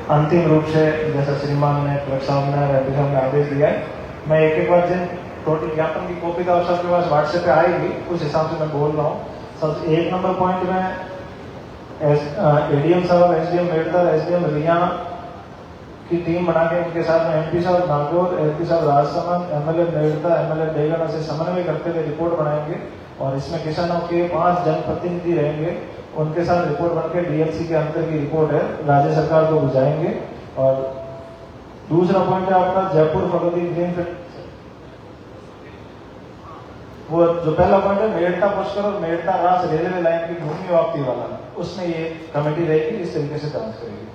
अंतिम रूप से जैसा श्रीमान ने क्लर्क साहब ने एमपी साहब ने आदेश दिया है, मैं एक एक बार जिन टोटल ज्ञापन की कॉपी तो सबके पास व्हाट्सएप पे आएगी, उस हिसाब से मैं बोल रहा हूँ। सब 1 नंबर पॉइंट में एडीएम साहब, एसडीएम मेड़ता, एसडीएम रिया की टीम बना के उनके साथ में एमपी साहब नागौर, एमपी साहब राजसमंद, एमएलए मेड़ता, एमएलए बेगना से समन्वय करते हुए रिपोर्ट बनाएंगे और इसमें किसानों के 5 जनप्रतिनिधि रहेंगे, उनके साथ रिपोर्ट बनकर डीएलसी के अंदर की रिपोर्ट है राज्य सरकार को बुझाएंगे। और दूसरा पॉइंट है आपका जयपुर फगोदी ग्रीनफील्ड, वो जो पहला पॉइंट है मेड़ता पुष्कर और मेड़ता रास रेलवे लाइन की भूमि वापसी वाला, उसमें ये कमेटी रहेगी, इस तरीके से जांच करेगी।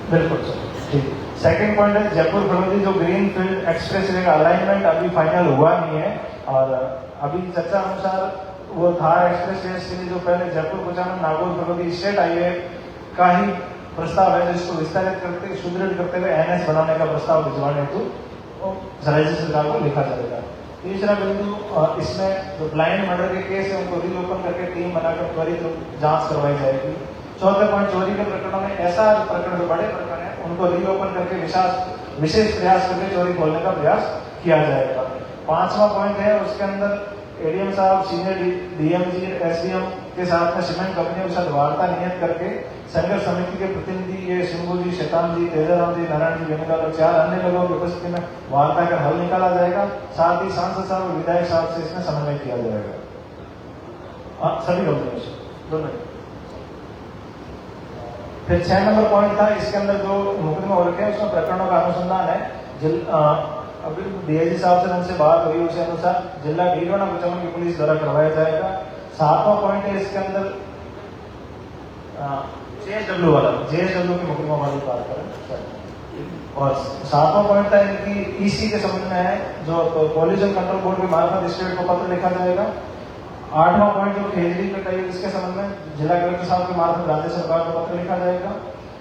बिल्कुल सर, ठीक। सेकंड पॉइंट है जयपुर फगोदी जो ग्रीन फील्ड एक्सप्रेस वे का अलाइनमेंट अभी फाइनल हुआ नहीं है, और अभी चर्चा अनुसार वो थार एक्सप्रेस वे के लिए जो पहले जयपुर कुचामन नागौर फगोदी स्टेट हाईवे का ही प्रस्ताव है, जिसको विस्तारित करते सुदृढ़ करते हुए एनएच बनाने का प्रस्ताव भिजवाने हेतु राज्य सरकार को लिखा जाएगा। तीसरा बिंदु, इसमें जो ब्लाइंड मर्डर के केस है उनको रीओपन करके टीम बनाकर त्वरित जांच करवाई जाएगी। चौथा पॉइंट, चोरी के प्रकरणों में ऐसा प्रकरण जो बड़े प्रकरण है उनको रीओपन करके विशेष प्रयास करके चोरी खोलने का प्रयास किया जाएगा। पांचवा पॉइंट है, उसके अंदर एडीएम साहब सीनियर डीएमजी एसडीएम के साथ में सीमेंट कंपनियों के साथ वार्ता नियत करके संघर्ष समिति के प्रतिनिधि ये सिंधु जी, शैतान जी, तेजाराम जी, नारायण जी, बेनीवाल और 4 अन्य लोगों की उपस्थिति में वार्ता कर हल निकाला जाएगा। साथ ही सांसद साहब और विधायक साहब से इसमें समन्वय किया जाएगा, सभी कंपनियों से दोनों। फिर 6 नंबर पॉइंट था, इसके अंदर जो मुकदमा हो रखे हैं उसमें प्रकरणों का अनुसंधान है। अभी डीआईजी साहब से उनसे बात हुई, उसी अनुसार जिला डीडोना कुचामन की पुलिस द्वारा करवाया जाएगा। 7वां पॉइंट है, इसके अंदर जेएसडब्ल्यू वाला, जेएसडब्ल्यू की मुकदमा वाली बात करें। और 7वां पॉइंट था इनकी ईसी के संबंध में है, जो पॉल्यूशन कंट्रोल बोर्ड के मार्फत स्टेट को पत्र लिखा जाएगा। 8वां पॉइंट जो खेजड़ी कटाई इसके संबंध में जिला कलेक्टर साहब के मार्फत राज्य सरकार को पत्र लिखा जाएगा।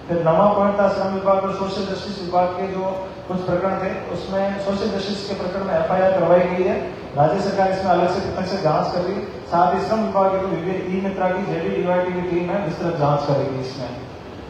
फिर 9वां पॉइंट था श्रम विभाग और सोशल जस्टिस विभाग के जो कुछ प्रकरण थे उसमें सोशल जस्टिस के प्रकरण में एफआईआर करवाई गई है, राज्य सरकार इसमें अलग से प्रत्यक्ष से जांच कर रही है। साथ ही श्रम विभाग की विवेक ई मित्रा की जेडीडीवाईटी की टीम है, विस्तृत जांच करेगी इसमें।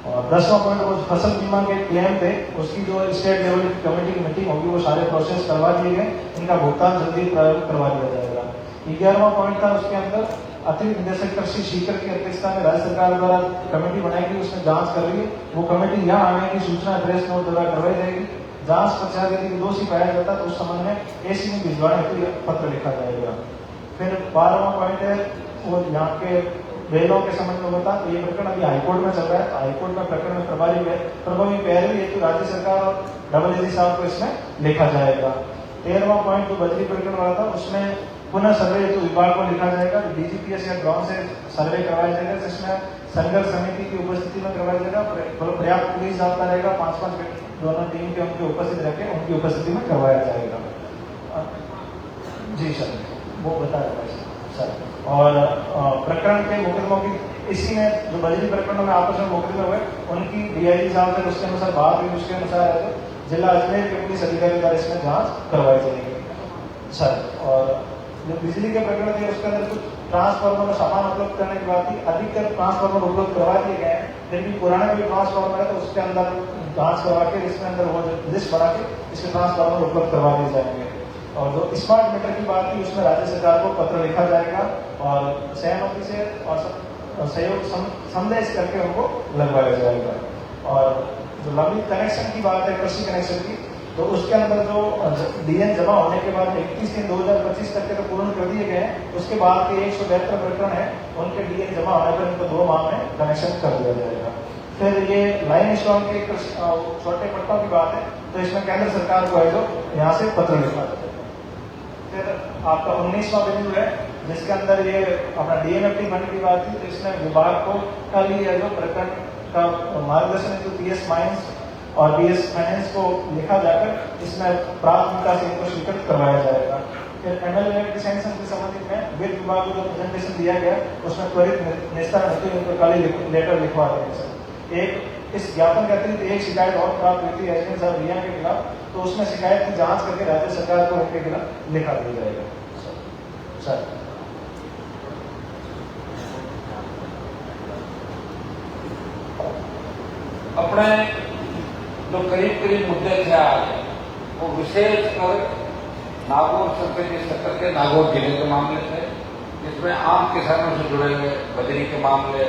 और 10वां पॉइंट वो फसल बीमा के क्लेम थे, उसकी जो स्टेट लेवल की कमेटी की मीटिंग होगी वो सारे प्रोसेस करवा दिए गए, इनका भुगतान जल्दी करवा दिया जाएगा। 11वां पॉइंट था, उसके अंदर अतिरिक्त निदेशक कृषि सीकर की अध्यक्षता में राज्य सरकार द्वारा कमेटी बनाई गई, उसमें जांच कर रही है। वो कमेटी यहाँ आने की सूचना प्रेस नोट द्वारा करवाई जाएगी। जांच पश्चात यदि दोषी पाया जाता तो उस संबंध में एसी में भिजवाने हेतु पत्र लिखा जाएगा। फिर 12वां पॉइंट है, वो यहाँ के बेलों के संबंध में होता, तो ये प्रकरण अभी हाईकोर्ट में चल रहा है, हाईकोर्ट में प्रकरण में प्रभावी पैरवी हेतु राज्य सरकार और डबल एजी साहब को इसमें लिखा जाएगा। 13वां पॉइंट जो बजरी प्रकरण वाला था उसमें पुनः सर्वे हेतु विभाग को लिखा जाएगा, डीजीपीएस या ड्रोन से सर्वे करवाया जाएगा, जिसमें संघर्ष समिति की उपस्थिति में करवाया जाएगा। पर्याप्त पुलिस जाता रहेगा, 5-5 दोनों टीम के उनकी उपस्थित रहकर उनकी उपस्थिति में करवाया जाएगा। जी सर, वो बताया सर। और प्रकरण के मुकदमों की इसी में जो बजरी प्रकरणों में आपस में मुकदमे हुए उनकी डीआईजी साहब से उसके अनुसार बात हुई, उसके अनुसार जिला अजमेर के पुलिस अधिकारी द्वारा इसमें जांच करवाई जाएगी सर। और जो बिजली के प्रकरण थे उसके अंदर कुछ ट्रांसफार्मर में सामान उपलब्ध करने की बात थी, अधिकतर ट्रांसफार्मर उपलब्ध करवा दिए गए हैं, फिर भी पुराने भी ट्रांसफार्मर है तो उसके अंदर जांच करवा के इसके अंदर वो लिस्ट बना के इसके ट्रांसफार्मर उपलब्ध करवा दिए जाएंगे। और जो स्मार्ट मीटर की बात थी उसमें राज्य सरकार को पत्र लिखा जाएगा और सहमति से और सहयोग संदेश करके उनको लगवाया जाएगा। और जो लंबित कनेक्शन की बात है, कृषि कनेक्शन की, तो उसके अंदर जो डीएन जमा होने के बाद 31/3/2025 तक के तो पूर्ण कर दिए गए हैं, उसके बाद के 172 प्रकरण है उनके डीएन जमा होने पर उनको 2 माह में कनेक्शन कर दिया जाएगा। फिर ये लाइन स्टॉन के छोटे पट्टों की बात है, तो इसमें केंद्र सरकार को है जो यहाँ से पत्र लिखा जाएगा। फिर आपका 19वां बिंदु है जिसके अंदर ये अपना डीएमएफटी फंड की बात थी, तो इसमें विभाग को कल ही जो प्रकरण का मार्गदर्शन जो पीएस माइंस और बीएस फाइनेंस को लिखा जाकर इसमें प्राथमिकता से इनको स्वीकृत करवाया जाएगा। फिर एमएलए के सैंक्शन के संबंधित में वित्त विभाग को जो प्रेजेंटेशन दिया गया उसमें त्वरित निस्तारण हेतु इनको कल ही लेटर लिखवा देंगे सर। एक इस ज्ञापन के अतिरिक्त एक शिकायत और प्राप्त हुई थी एसडीएम साहब रिया के खिलाफ, तो उसमें शिकायत की जांच करके राज्य सरकार को इनके खिलाफ लिखा दिया जाएगा। सर अपने जो करीब करीब मुद्दे थे आज, वो विशेष कर नागौर संसदीय क्षेत्र के नागौर जिले के मामले थे, जिसमें आम किसानों से जुड़े हुए बजरी के मामले,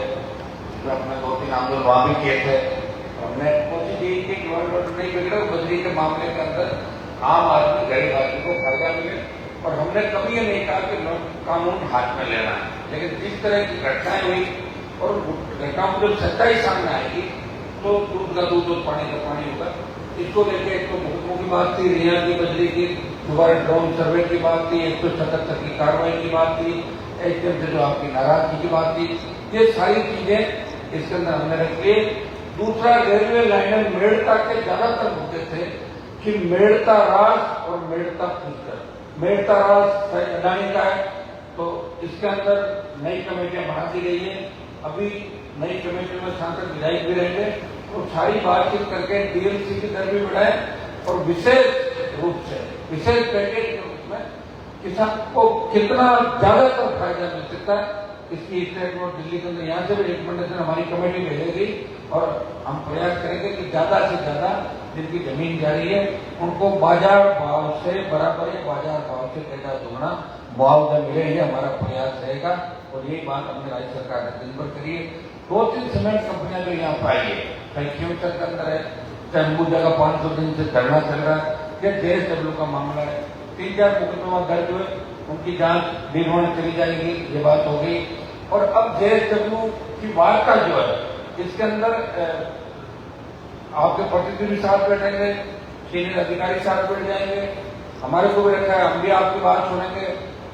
जो अपने 2-3 आंदोलन वहां भी किए थे। हमने कोशिश यही की कि गवर्नमेंट नहीं बिगड़े, बजरी के मामले के अंदर आम आदमी गरीब आदमी को फायदा मिले, और हमने कभी ये नहीं कहा कि कानून हाथ में लेना है। लेकिन जिस तरह की घटनाएं हुई और घटनाओं में जब सच्चाई सामने आएगी तो दूध का दूध और पानी का पानी होगा। इसको लेके एक तो मुकदमों की बात थी, रिया की बजरी की दोबारा ड्रोन सर्वे की बात थी, 177 की कार्रवाई की बात थी, एसडीएम से जो आपकी नाराजगी की बात थी, ये सारी चीजें इसके अंदर हमने रखी। दूसरा, रेलवे लाइनर मेड़ता के ज्यादातर मुद्दे थे कि मेड़ता रास और मेड़ता फीचर। मेड़ता रास अडानी का है, तो इसके अंदर नई कमेटियां बना दी गई है। अभी नई कमेटी में सांसद विधायक भी रहेंगे और सारी बातचीत करके डीएलसी की दर भी बढ़ाए, और विशेष रूप से विशेष पैकेज के रूप में किसान को कितना ज्यादातर फायदा मिल सकता है, इसकी स्टेट बोर्ड दिल्ली के अंदर यहाँ से भी रिकमेंडेशन हमारी कमेटी भेजेगी, और हम प्रयास करेंगे कि ज्यादा से ज्यादा जिनकी जमीन जा रही है उनको बाजार भाव से बराबर या बाजार भाव से पैदा दुगना मुआवजा मिले, ये हमारा प्रयास रहेगा। और यही बात हमने राज्य सरकार ने दिन भर करी है। 2-3 सीमेंट कंपनियां जो यहाँ पर आई है, कहीं क्योंचर के अंदर है, चाहे अंबुजा का 500 दिन से धरना चल रहा है, या JSW का मामला है, 3-4 मुकदमा दर्ज हुए, उनकी जांच निर्वहन चली जाएगी, ये बात हो गई। और अब JSW की वार्ता जो है, इसके अंदर आपके प्रतिनिधि साथ बैठेंगे, सीनियर अधिकारी साथ बैठ जाएंगे, हमारे को भी रखा है, हम भी आपकी बात सुनेंगे,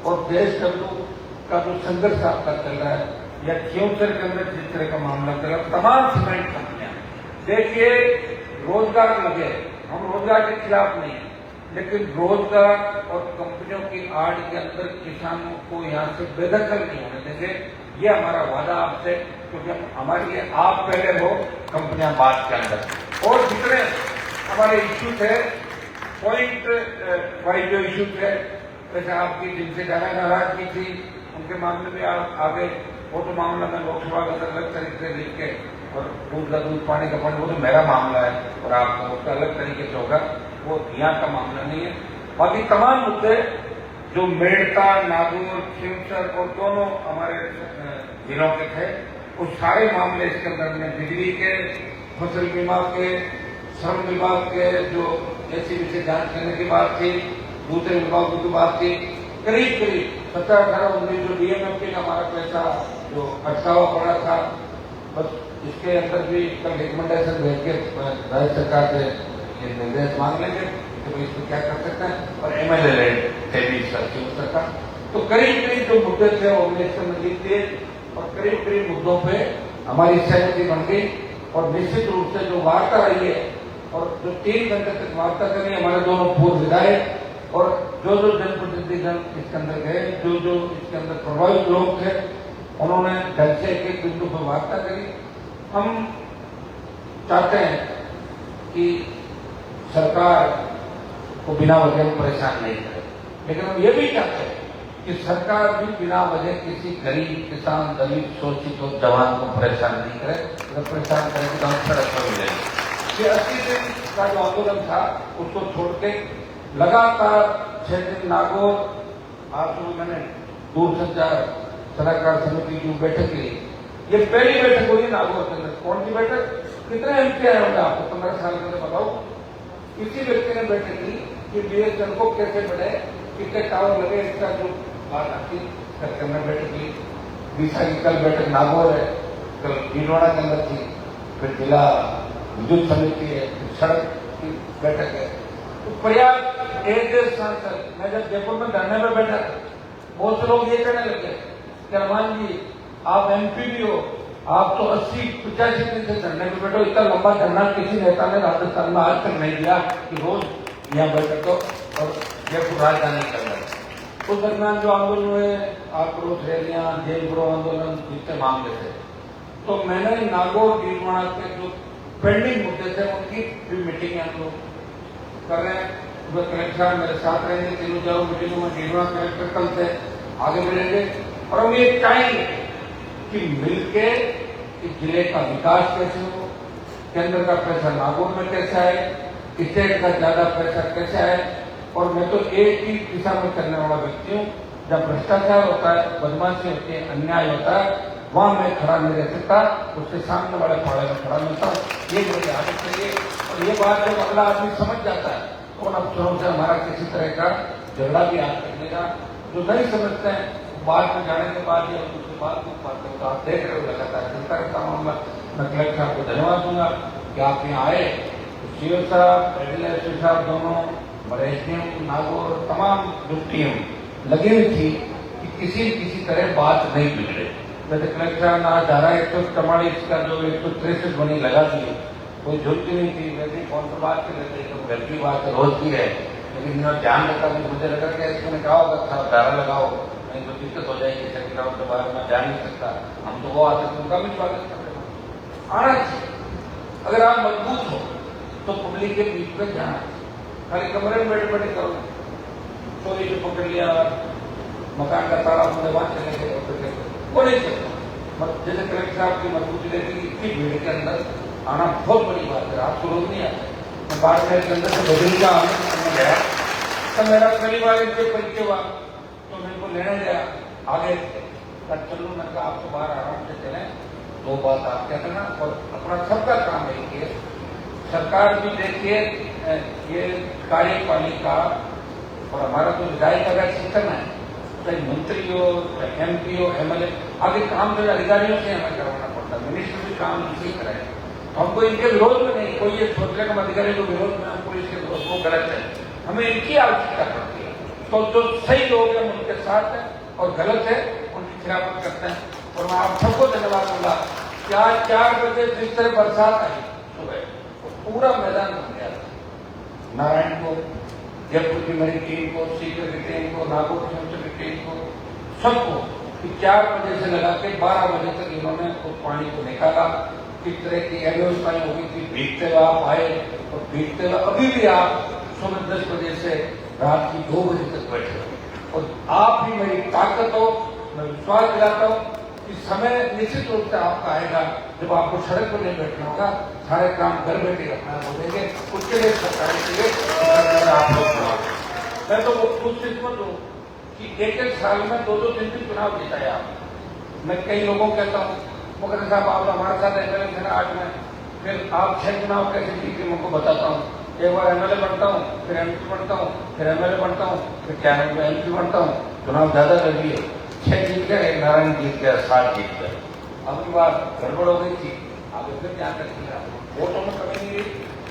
और JSW का जो संघर्ष आपका चल रहा है, या क्योंचर के अंदर जिस तरह का मामला चल रहा है, तमाम सीमेंट कंपनियां, देखिए रोजगार लगे, हम रोजगार के खिलाफ नहीं है, लेकिन रोजगार और कंपनियों की आड़ के अंदर किसानों को यहाँ से बेदखल नहीं होने देंगे, ये हमारा वादा आपसे, क्योंकि हमारे लिए आप पहले हो, कंपनियां बाद के अंदर। और जितने हमारे इश्यू थे, पॉइंट वाइज जो इश्यू थे, जैसे आपकी जिनसे ज्यादा नाराजगी थी उनके मामले में आप आगे, वो तो मामला मैं लोकसभा के अंदर अलग तरीके से लिख के, और दूध का दूध पानी का पानी वो तो मेरा मामला है, और आपका उसका अलग तरीके से होगा, वो यहाँ का मामला नहीं है। बाकी तमाम मुद्दे जो मेड़ता, नागौर, क्योंचर और दोनों हमारे जिलों के थे, वो सारे मामले इसके अंदर में बिजली के, फसल बीमा के, श्रम विभाग के जो एसीबी से जांच करने की बात थी, दूसरे विभागों की बात थी, करीब करीब 17-18-19 जो DMFT का हमारा पैसा जो अटकावा पड़ा था, बस इसके अंदर भी कल रिकमेंडेशन भेज के राज्य सरकार से ये निर्देश मांग लेंगे कि इसको क्या कर सकते हैं, और MLA थे भी सरकार। तो करीब करीब जो मुद्दे थे वो हमने इसके अंदर लिख दिए, और करीब करीब मुद्दों पे हमारी सहमति बन गई। और निश्चित रूप से जो वार्ता रही है, और जो 3 घंटे तक वार्ता करी, हमारे दोनों पूर्व विधायक और जो जनप्रतिनिधिगण इसके अंदर गए, जो इसके अंदर प्रभावित लोग थे, उन्होंने ढंग से एक बिंदु पर वार्ता करी। हम चाहते हैं कि सरकार को बिना वजह परेशान नहीं करे, लेकिन हम ये भी चाहते हैं कि सरकार भी बिना वजह किसी गरीब, किसान, दलित, शोषित और जवान को परेशान नहीं करे। अगर परेशान करें तो हम सड़क पर मिलेंगे। ये 80 दिन का जो आंदोलन था उसको छोड़ के लगातार 6 दिन नागौर, आज तो मैंने दूरसंचार सलाहकार समिति की बैठक ली, ये पहली बैठक हुई नागौर के अंदर। कौन सी बैठक? कितने एमपी आए होंगे आपको 15 साल के अंदर बताओ। किसी व्यक्ति ने बैठक की कि BSNL को कैसे बढ़े, कितने टावर लगे, इसका जो बात आती करके हमने बैठक की। बीसा की कल बैठक नागौर है, कल भीलवाड़ा के अंदर थी, फिर जिला विद्युत समिति है, सड़क की बैठक है। तो प्रयास एक सांसद, मैं जब जयपुर में धरने में बैठा था, बहुत से लोग ये कहने लगे कि हनुमान जी आप MP भी हो, आप तो 80-85 दिन से धरने में बैठो, इतना लंबा धरना किसी नेता ने राजस्थान में आज तक नहीं दिया कि रोज यहाँ बैठो और जयपुर राजधानी कर रहे। उस दरमियान जो आंदोलन हुए, आक्रोश रैलियां, जेल ब्रो आंदोलन, जितने मामले थे, तो मैंने नागौर भीलवाड़ा के जो पेंडिंग मुद्दे थे उनकी भी मीटिंग हम लोग कर रहे हैं। कलेक्टर साहब मेरे साथ रहेंगे, तीनों चारों मीटिंगों में भीलवाड़ा कलेक्टर कल से आगे मिलेंगे और हम ये चाहेंगे कि मिलके इस जिले का विकास कैसे हो, केंद्र का पैसा नागौर में कैसे आए, स्टेट का ज्यादा पैसा कैसे आए। और मैं तो एक ही दिशा में चलने वाला व्यक्ति हूँ, जब भ्रष्टाचार होता है, बदमाशी होती है, अन्याय होता है, वहां मैं खड़ा नहीं रह सकता, उसके सामने वाले फाड़े में खड़ा मिलता हूँ। ये मुझे आदत चाहिए। और ये बात जब अगला आदमी समझ जाता है तो उन अफसरों से हमारा किसी तरह का झगड़ा भी आज करने का, जो नहीं समझते हैं बाद में जाने के बाद या उसके बाद कुछ बात तो आप देख रहे हो लगातार चलता रहता मामला। मैं कलेक्टर साहब को धन्यवाद दूंगा कि आप यहाँ आए। सीओ साहब, एडीएसपी साहब दोनों, बड़े एसडीएम नागौर, तमाम जो टीम लगी हुई थी कि किसी तरह बात नहीं बिगड़े। वैसे कलेक्टर साहब आज धारा 144 का जो 163 बनी लगा दी, कोई झुलती नहीं थी। वैसे कौन सा बात कर रहे थे, तो घर की बात रोज की है, लेकिन इन्होंने ध्यान रखा कि मुझे लगा कि इसमें कहा होगा था धारा लगाओ, नहीं तो दिक्कत हो जाएगी, सेक्रेटरी के बारे में जा नहीं सकता। हम तो वो आते थे, उनका भी स्वागत करते हैं, आना चाहिए। अगर आप मजबूत हो तो पब्लिक के बीच में जाना चाहिए। खाली कमरे में बैठे बैठे करो, चोरी से पकड़ लिया, मकान का ताला मुझे वहां चले गए, वो नहीं सकता। जैसे कलेक्टर साहब की मजबूती रहती है, इतनी भीड़ के अंदर आना बहुत बड़ी बात है, आपको रोज नहीं आता। मैं बाढ़ शहर के अंदर से बदली का आने गया तो मेरा करीब आगे के परिचय हुआ, तो मेरे को लेने गया आगे तक चलू, मैंने कहा आपको बाहर आराम से चलें, दो बात आप कहते ना, और अपना सबका काम देखिए, सरकार भी देखिए, ये कार्यपालिका और हमारा तो विधायक का सिस्टम है, चाहे मंत्री हो, MP हो, MLA, आगे काम जो अधिकारियों से हमें करवाना पड़ता है, मिनिस्टर भी काम इसी तरह। हमको इनके विरोध में नहीं, कोई ये सोच रहे हम अधिकारी के विरोध में, हम पुलिस के विरोध, वो गलत है। हमें इनकी आवश्यकता पड़ती है, तो जो सही लोग हैं उनके साथ हैं और गलत है उनकी खिलाफत करते हैं। और मैं आप सबको धन्यवाद दूंगा कि आज 4 बजे जिस तरह बरसात आई सुबह, तो पूरा मैदान बन गया था। नारायणपुर, जयपुर की मेरी टीम को, सीकर की टीम को, नागौर की टीम को, सबको 4 बजे से लगा के 12 बजे तक इन्होंने उस पानी को निकाला। किस तरह की अव्यवस्थाएं हो गई थी, भीगते हुए आप आए और भीगते हुए अभी भी आप सुबह 10 बजे से रात की 2 बजे तक बैठे हो। और आप ही मेरी ताकत हो। मैं विश्वास दिलाता हूँ कि समय निश्चित रूप से आपका आएगा जब आपको सड़क पर नहीं बैठना होगा, सारे काम घर बैठे रखना बोलेंगे, उसके लिए सरकार के लिए आप लोग। मैं तो खुद किस्मत हूँ कि एक साल में 2-2 3 चुनाव जीता आप। मैं कई लोगों को कहता हूँ, मगर साहब आप हमारे साथ MLA थे ना 8 में, फिर आप 6 चुनाव कैसे जीते मैं उनको बताता हूँ। एक बार MLA बनता हूँ, फिर MP बनता हूँ, फिर MLA बनता हूँ, फिर 4 में MP बनता हूँ। चुनाव ज्यादा कर लिए, 6 जीत गए, एक नारायण जीत गया, 7 जीत गए। अब की बार गड़बड़ हो गई थी, आप फिर क्या करेंगे, वोटों में कमी नहीं रही,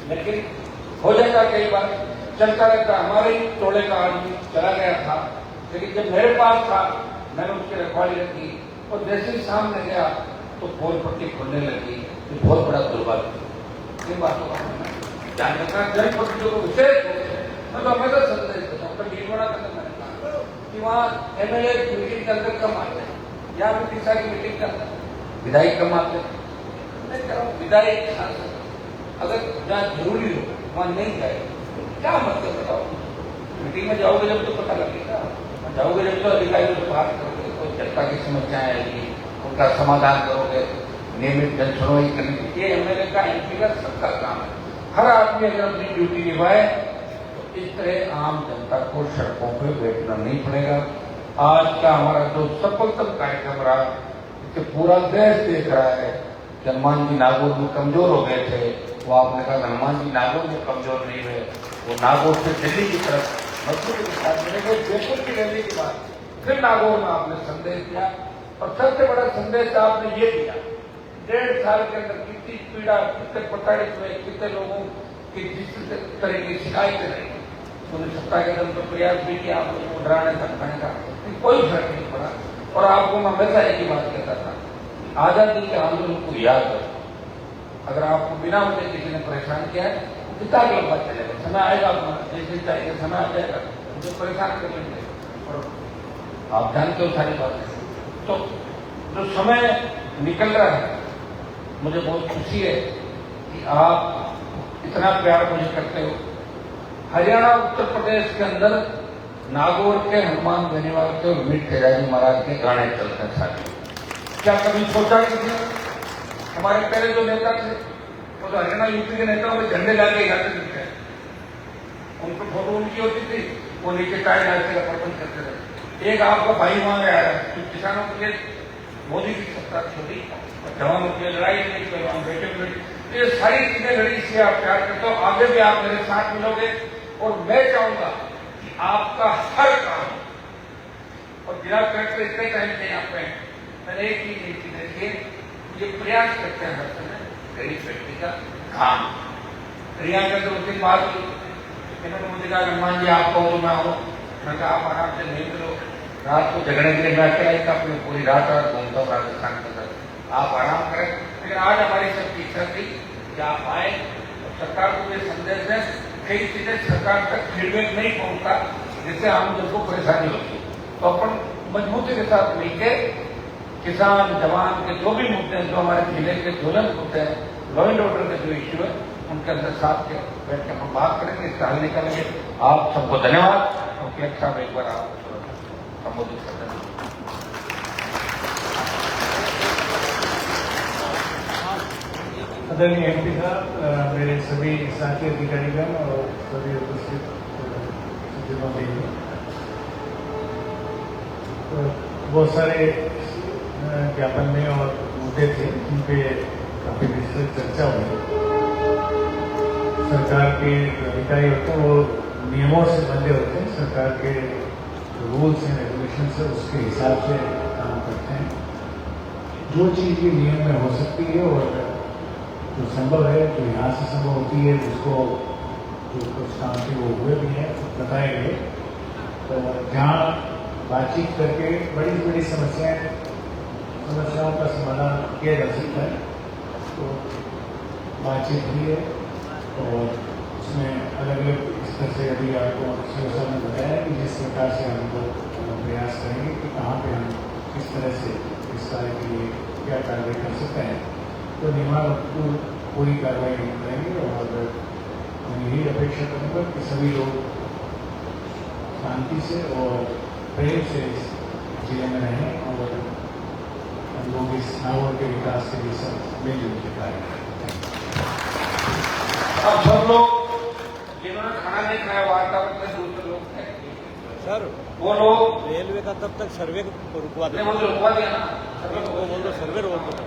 लेकिन हो जाएगा कई बार, चलता रहता। हमारे ही टोले का आदमी चला गया था, लेकिन जब मेरे पास था मैंने उसकी रखवाली रखी, और जैसे ही सामने गया तो बोल पट्टी खुलने लगी। ये बहुत बड़ा दुर्भाग्य। इन बातों का जानने का जनप्रतिनिधियों को विशेष मैं तो हमेशा संदेश देता हूँ। भीलवाड़ा के अंदर मैंने कहा कि वहाँ MLA मीटिंग के अंदर कम आते हैं, यहाँ पे पिसा की मीटिंग के अंदर विधायक कम आते हैं। मैं कह रहा हूँ विधायक सांसद अगर जहाँ जरूरी हो वहाँ नहीं जाए तो क्या मतलब बताओ। मीटिंग में जाओगे जब तो पता लगेगा, जाओगे जब तो अधिकारियों से बात करोगे, कोई जनता की समस्याएं आएगी, उनका समाधान करोगे, नियमित जन सुनवाई करनी चाहिए। MLA का MP का सबका काम है। हर आदमी अगर अपनी ड्यूटी निभाए तो इस तरह आम जनता को सड़कों पर बैठना नहीं पड़ेगा। आज का हमारा जो सफलतम कार्यक्रम रहा, इससे पूरा देश देख रहा है कि हनुमान जी नागौर में कमजोर हो गए थे। वो आपने कहा हनुमान जी नागौर में कमजोर नहीं हुए, वो नागौर से दिल्ली की तरफ मजबूती के साथ मेरे को जयपुर की रैली के बाद फिर नागौर में आपने संदेश दिया, और सबसे बड़ा संदेश आपने ये दिया 1.5 साल के अंदर कितनी पीड़ा, कितने प्रताड़ित हुए, कितने लोगों की जिस तरह की शिकायतें रही, उन्हें सत्ता के दम पर प्रयास भी किया आप लोगों को डराने धमकाने का, कोई फर्क नहीं पड़ा। और आपको मैं हमेशा एक ही बात कहता था, आजादी के आंदोलन को याद करो। अगर आपको बिना वजह किसी ने परेशान किया है, कितना लंबा चलेगा, समय आएगा, जैसे चाहिए समय आ जाएगा, मुझे परेशान कर लेंगे। और आप जानते हो सारी बातें, तो जो समय निकल रहा है मुझे बहुत खुशी है कि आप इतना प्यार मुझे करते हो। हरियाणा उत्तर प्रदेश के अंदर नागौर के हनुमान बेनीवाल के और मीर तेजाजी महाराज के गाने चलते हैं साथी। क्या कभी सोचा नहीं था? हमारे पहले जो नेता थे वो तो हरियाणा यूपी के नेताओं में झंडे लाके जाते थे, उनको फोटो उनकी होती थी, वो नीचे टाइम ऐसे का प्रबंध करते थे। एक आपका भाई वहां आया जो किसानों के लिए मोदी की सत्ता छोड़ी, जवानों की लड़ाई नहीं की, बेटे बेटे ये सारी चीजें लड़ी, इसलिए आप प्यार करते हो। आगे भी आप मेरे साथ मिलोगे और मैं चाहूंगा कि आपका हर काम, और जिला कलेक्टर इतने टाइम से यहाँ पे मैंने एक ही नीति देखी है, ये प्रयास करते हैं हर समय गरीब व्यक्ति का काम। रिया का तो उस दिन बात हुई, इन्होंने मुझे कहा हनुमान जी आप कहो तो मैं आऊँ। मैं कहा आप आराम से नहीं मिलो, रात को झगड़ने के लिए मैं अकेला ही था, अपनी पूरी रात घूमता हूँ राजस्थान के अंदर, आप आराम करें। लेकिन आज हमारी सबकी इच्छा थी कि आप आए और सरकार को ये संदेश है, कई चीजें सरकार तक फीडबैक नहीं पहुंचता जिससे आम जन को परेशानी होती, तो अपन मजबूती के साथ मिलकर किसान जवान के जो भी मुद्दे हैं, जो हमारे जिले के ज्वलंत मुद्दे हैं, लॉ एंड ऑर्डर के जो इश्यू है, उनके अंदर साथ के बैठ के हम बात करेंगे, इसका हल निकालेंगे। आप सबको धन्यवाद। कलेक्टर साहब एक बार आप संबोधित करते हैं। आदरणीय एमपी साहब, मेरे सभी साथी अधिकारीगण और सभी उपस्थित सज्जनों के लिए बहुत सारे ज्ञापन में और मुद्दे थे जिन पे काफी विस्तृत चर्चा हुई। सरकार के अधिकारी होते हैं वो नियमों से बंधे होते हैं, सरकार के रूल्स एंड रेगुलेशन है उसके हिसाब से काम करते हैं। जो चीज़ भी नियम में हो सकती है और जो संभव है, जो यहाँ से संभव होती है, जिसको जो कुछ काम के वो हुए भी हैं बताए गए, तो जहाँ बातचीत करके बड़ी बड़ी समस्याओं का समाधान किया जा सकता है, तो बातचीत हुई है और उसमें अलग अलग स्तर से अभी आपको सीओ साहब ने बताया कि जिस प्रकार से हम लोग प्रयास करेंगे कि कहाँ पे हम किस तरह से इस कार्य के लिए क्या कार्रवाई कर सकते हैं, तो नियमानुसार पूरी कार्रवाई हम करेंगे। और मैं यही अपेक्षा करूँगा कि सभी लोग शांति से और प्रेम से इस जिले में रहें और हम लोग इस नागौर के विकास के लिए सब मिलजुल के कार्य करें। अब सब लोग जिन्होंने खाना नहीं खाया वार्तावरण में दूसरे लोग थे सर, वो लोग रेलवे का तब तक सर्वे रुकवा ने वो रुकवा दिया ना, वो बोल रहे सर्वे रोक दो।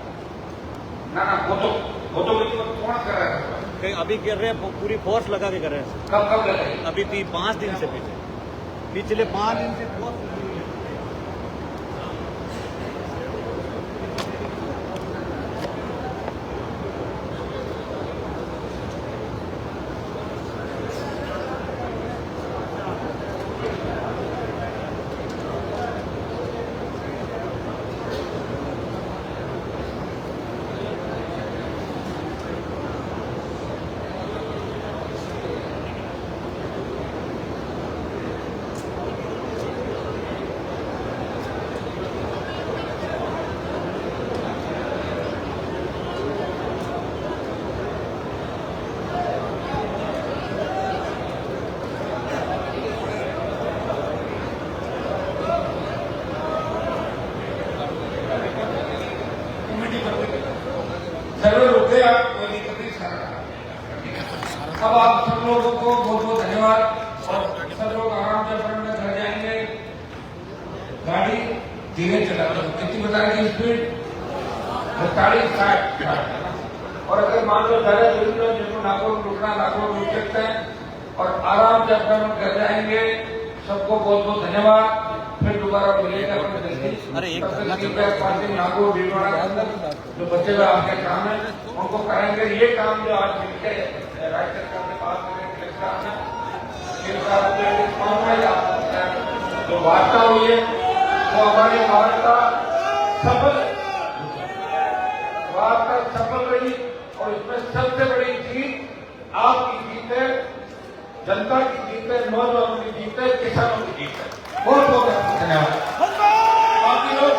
ना वो तो कौन कर रहा है? अभी कर रहे हैं, पूरी फोर्स लगा के कर रहे हैं। कब लगाई? अभी 5 दिन से पिछले 5 दिन से फोर्स। सर्वे रुके आप, कोई दिक्कत नहीं। अब आप सब लोगों को बहुत बहुत धन्यवाद और सब लोग आराम से अपने घर जाएंगे। गाड़ी धीरे चला, कितनी बता रही स्पीड? 40-60। और अगर मान लो ज्यादा दूर में जिनको नागौर रुकना, नागौर रुक सकते हैं और आराम से अपने घर जाएंगे। सबको बहुत बहुत धन्यवाद। फिर दोबारा मिलेगा नागौर भीलवाड़ा के अंदर जो बच्चे लोग आपके काम है उनको करेंगे। ये काम जो आज मिलकर राज्य सरकार से बात करेंगे, जो वार्ता हुई है वो हमारी वार्ता सफल रही और इसमें सबसे बड़ी जीत आपकी जीत है, जनता की जीत है, नौजवानों की जीत है, किसानों की जीत है। बहुत बहुत धन्यवाद। बाकी लोग